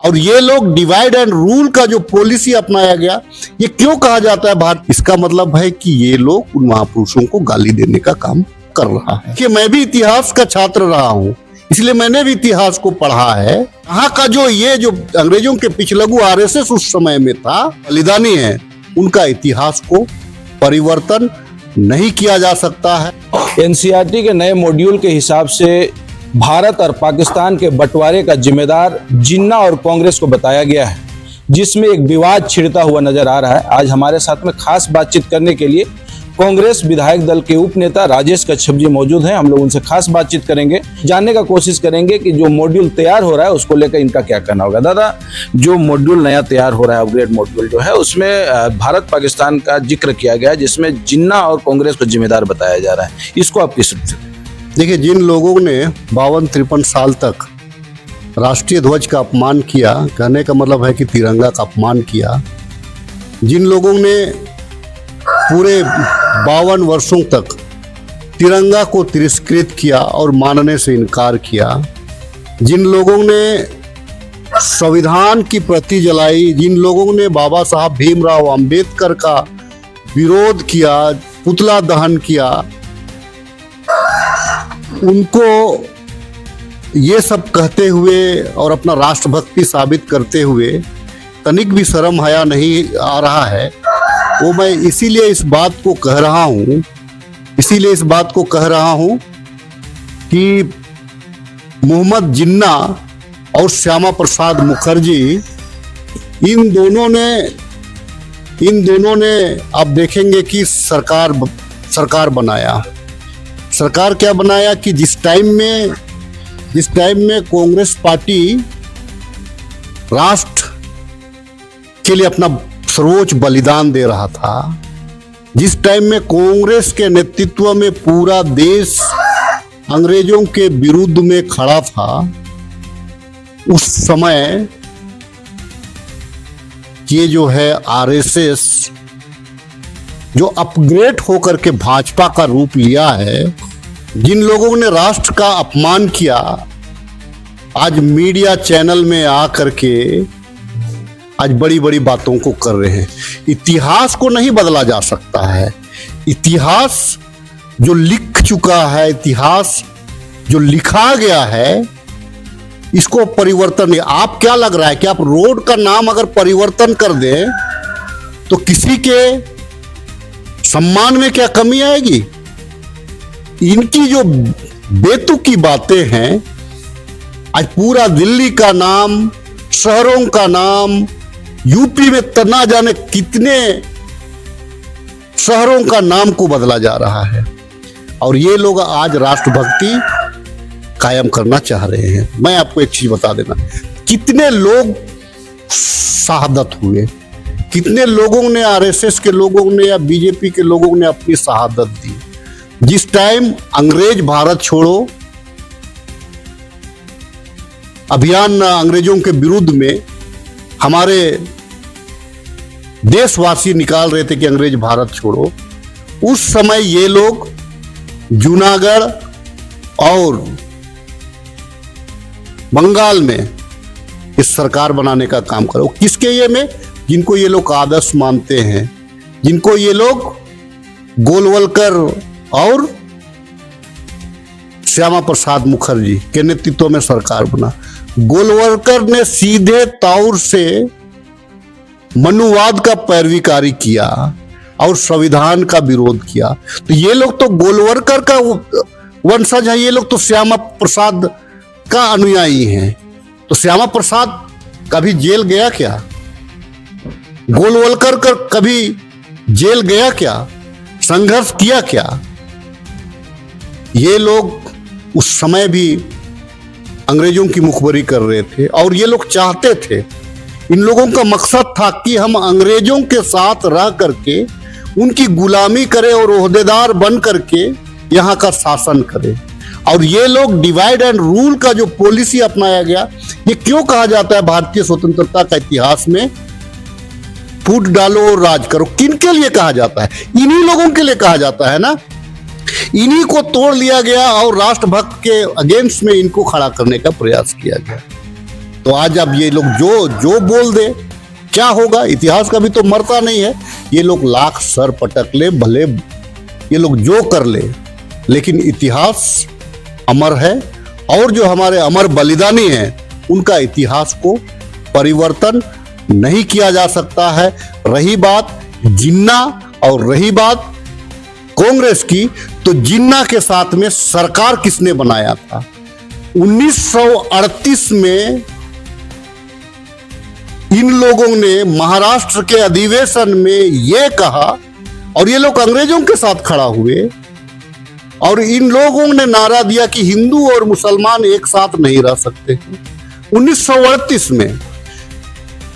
और ये लोग डिवाइड एंड रूल का जो पॉलिसी अपनाया गया, ये क्यों कहा जाता है भारत? इसका मतलब है कि ये लोग उन महापुरुषों को गाली देने का काम कर रहा है। कि मैं भी इतिहास का छात्र रहा हूं, इसलिए मैंने भी इतिहास को पढ़ा है। यहाँ का जो अंग्रेजों के पिछलगू आरएसएस उस समय में था, बलिदानी है, उनका इतिहास को परिवर्तन नहीं किया जा सकता है। एनसीईआरटी के नए मॉड्यूल के हिसाब से भारत और पाकिस्तान के बंटवारे का जिम्मेदार जिन्ना और कांग्रेस को बताया गया है, जिसमें एक विवाद छिड़ता हुआ नजर आ रहा है। आज हमारे साथ में खास बातचीत करने के लिए कांग्रेस विधायक दल के उप नेता राजेश कच्छप जी मौजूद हैं। हम लोग उनसे खास बातचीत करेंगे, जानने का कोशिश करेंगे कि जो मॉड्यूल तैयार हो रहा है उसको लेकर इनका क्या कहना होगा। दादा, जो मॉड्यूल नया तैयार हो रहा है, अपग्रेड मॉड्यूल जो है, उसमें भारत पाकिस्तान का जिक्र किया गया है, जिसमें जिन्ना और कांग्रेस को जिम्मेदार बताया जा रहा है। इसको आप किस रूप से देखिए, जिन लोगों ने 52-53 साल तक राष्ट्रीय ध्वज का अपमान किया, कहने का मतलब है कि तिरंगा का अपमान किया, जिन लोगों ने पूरे 52 वर्षों तक तिरंगा को तिरस्कृत किया और मानने से इनकार किया, जिन लोगों ने संविधान की प्रति जलाई, जिन लोगों ने बाबा साहब भीमराव अंबेडकर का विरोध किया, पुतला दहन किया, उनको ये सब कहते हुए और अपना राष्ट्रभक्ति साबित करते हुए तनिक भी शर्म हया नहीं आ रहा है। वो मैं इसीलिए इस बात को कह रहा हूं कि मोहम्मद जिन्ना और श्यामा प्रसाद मुखर्जी, इन दोनों ने आप देखेंगे कि सरकार बनाया। सरकार क्या बनाया कि जिस टाइम में कांग्रेस पार्टी राष्ट्र के लिए अपना सर्वोच्च बलिदान दे रहा था, जिस टाइम में कांग्रेस के नेतृत्व में पूरा देश अंग्रेजों के विरुद्ध में खड़ा था, उस समय ये जो है आरएसएस जो अपग्रेड होकर के भाजपा का रूप लिया है, जिन लोगों ने राष्ट्र का अपमान किया, आज मीडिया चैनल में आकर के आज बड़ी बड़ी बातों को कर रहे हैं। इतिहास को नहीं बदला जा सकता है। इतिहास जो लिख चुका है, इतिहास जो लिखा गया है, इसको परिवर्तन नहीं। आप क्या लग रहा है कि आप रोड का नाम अगर परिवर्तन कर दें तो किसी के सम्मान में क्या कमी आएगी? इनकी जो बेतुकी बातें हैं, आज पूरा दिल्ली का नाम, शहरों का नाम, यूपी में तना जाने कितने शहरों का नाम को बदला जा रहा है, और ये लोग आज राष्ट्रभक्ति कायम करना चाह रहे हैं। मैं आपको एक चीज बता देना, कितने लोग शहादत हुए, कितने लोगों ने, आरएसएस के लोगों ने या बीजेपी के लोगों ने अपनी शहादत दी। जिस टाइम अंग्रेज भारत छोड़ो अभियान अंग्रेजों के विरुद्ध में हमारे देशवासी निकाल रहे थे कि अंग्रेज भारत छोड़ो, उस समय ये लोग जूनागढ़ और बंगाल में इस सरकार बनाने का काम करो। किसके ये में? जिनको ये लोग आदर्श मानते हैं, जिनको ये लोग गोलवलकर और श्यामा प्रसाद मुखर्जी के नेतृत्व में सरकार बना। गोलवलकर ने सीधे तौर से मनुवाद का पैरवीकारी किया और संविधान का विरोध किया। तो ये लोग तो गोलवलकर का वंशज है, ये लोग तो श्यामा प्रसाद का अनुयायी हैं। तो श्यामा प्रसाद कभी जेल गया क्या? गोलवलकर कभी जेल गया क्या? संघर्ष किया क्या? ये लोग उस समय भी अंग्रेजों की मुखबरी कर रहे थे, और ये लोग चाहते थे, इन लोगों का मकसद था कि हम अंग्रेजों के साथ रह करके उनकी गुलामी करें और ओहदेदार बन करके यहाँ का शासन करें। और ये लोग डिवाइड एंड रूल का जो पॉलिसी अपनाया गया, ये क्यों कहा जाता है भारतीय स्वतंत्रता का इतिहास में फूट डालो और राज करो? किन के लिए कहा जाता है? इन्हीं लोगों के लिए कहा जाता है ना। इन्हीं को तोड़ लिया गया और राष्ट्रभक्त के अगेंस्ट में इनको खड़ा करने का प्रयास किया गया। तो आज अब ये लोग जो जो बोल दे क्या होगा, इतिहास कभी तो मरता नहीं है। ये लोग लाख सर पटक ले, भले ये लोग जो कर ले, लेकिन इतिहास अमर है। और जो हमारे अमर बलिदानी हैं उनका इतिहास को परिवर्तन नहीं किया जा सकता है। रही बात जिन्ना और रही बात कांग्रेस की, तो जिन्ना के साथ में सरकार किसने बनाया था? 1938 में इन लोगों ने महाराष्ट्र के अधिवेशन में यह कहा, और ये लोग अंग्रेजों के साथ खड़ा हुए और इन लोगों ने नारा दिया कि हिंदू और मुसलमान एक साथ नहीं रह सकते। 1938 में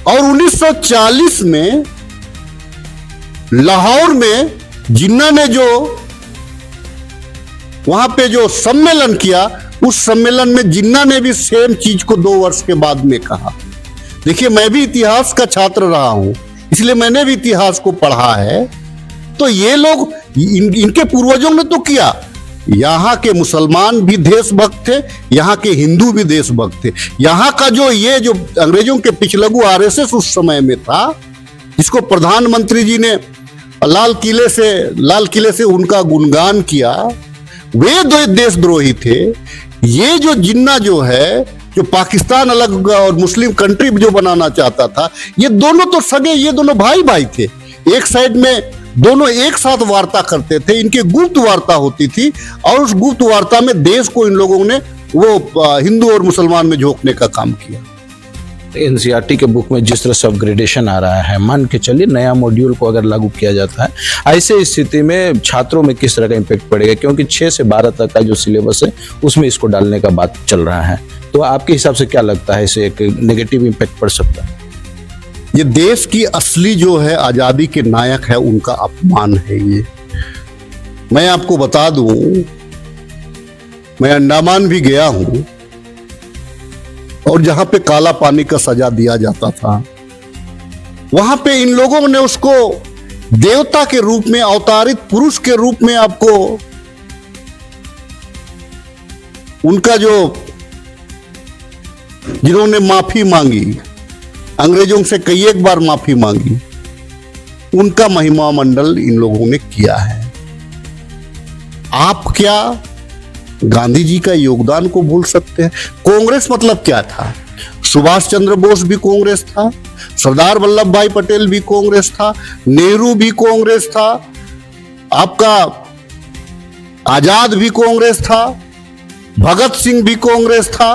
और 1940 में लाहौर में जिन्ना ने जो वहां पे जो सम्मेलन किया, उस सम्मेलन में जिन्ना ने भी सेम चीज को 2 वर्ष के बाद में कहा। देखिए, मैं भी इतिहास का छात्र रहा हूं, इसलिए मैंने भी इतिहास को पढ़ा है। तो ये लोग इनके पूर्वजों ने तो किया। यहाँ के मुसलमान भी देशभक्त थे, यहाँ के हिंदू भी देशभक्त थे। यहाँ का जो ये जो अंग्रेजों के पिछलगू आरएसएस उस समय में था, जिसको प्रधानमंत्री जी ने लाल किले से उनका गुणगान किया, वे दो देशद्रोही थे। ये जो जिन्ना जो है, जो पाकिस्तान अलग और मुस्लिम कंट्री जो बनाना चाहता था, ये दोनों तो सगे, ये दोनों भाई भाई थे। एक साइड में दोनों एक साथ वार्ता करते थे, इनकी गुप्त वार्ता होती थी, और उस गुप्त वार्ता में देश को इन लोगों ने वो हिंदू और मुसलमान में झोंकने का काम किया। एनसीईआरटी के बुक में जिस तरह से अपग्रेडेशन आ रहा है, मान के चलिए नया मॉड्यूल को अगर लागू किया जाता है, ऐसे स्थिति में छात्रों में किस तरह का इम्पैक्ट पड़ेगा? क्योंकि 6 से 12 तक का जो सिलेबस है उसमें इसको डालने का बात चल रहा है। तो आपके हिसाब से क्या लगता है, इसे एक नेगेटिव इम्पैक्ट पड़ सकता है? ये देश की असली जो है आजादी के नायक है, उनका अपमान है ये। मैं आपको बता दूं, मैं अंडमान भी गया हूं, और जहां पे काला पानी का सजा दिया जाता था, वहां पे इन लोगों ने उसको देवता के रूप में, अवतारित पुरुष के रूप में आपको उनका जो जिन्होंने माफी मांगी, अंग्रेजों से कई एक बार माफी मांगी, उनका महिमा मंडल इन लोगों ने किया है। आप क्या गांधी जी का योगदान को भूल सकते हैं? कांग्रेस मतलब क्या था? सुभाष चंद्र बोस भी कांग्रेस था, सरदार वल्लभ भाई पटेल भी कांग्रेस था, नेहरू भी कांग्रेस था, आपका आजाद भी कांग्रेस था, भगत सिंह भी कांग्रेस था।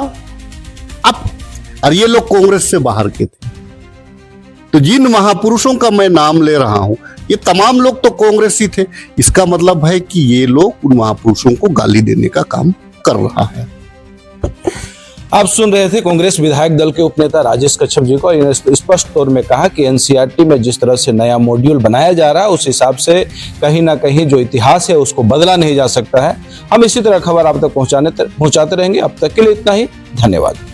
अब और ये लोग कांग्रेस से बाहर के थे। तो जिन महापुरुषों का मैं नाम ले रहा हूं, ये तमाम लोग तो कांग्रेसी थे। इसका मतलब है कि ये लोग उन महापुरुषों को गाली देने का काम कर रहा है। आप सुन रहे थे कांग्रेस विधायक दल के उपनेता राजेश कच्छप जी को। इन्होंने स्पष्ट तौर में कहा कि एनसीईआरटी में जिस तरह से नया मॉड्यूल बनाया जा रहा है, उस हिसाब से कहीं ना कहीं जो इतिहास है उसको बदला नहीं जा सकता है। हम इसी तरह खबर आप तक पहुंचाते रहेंगे। अब तक के लिए इतना ही, धन्यवाद।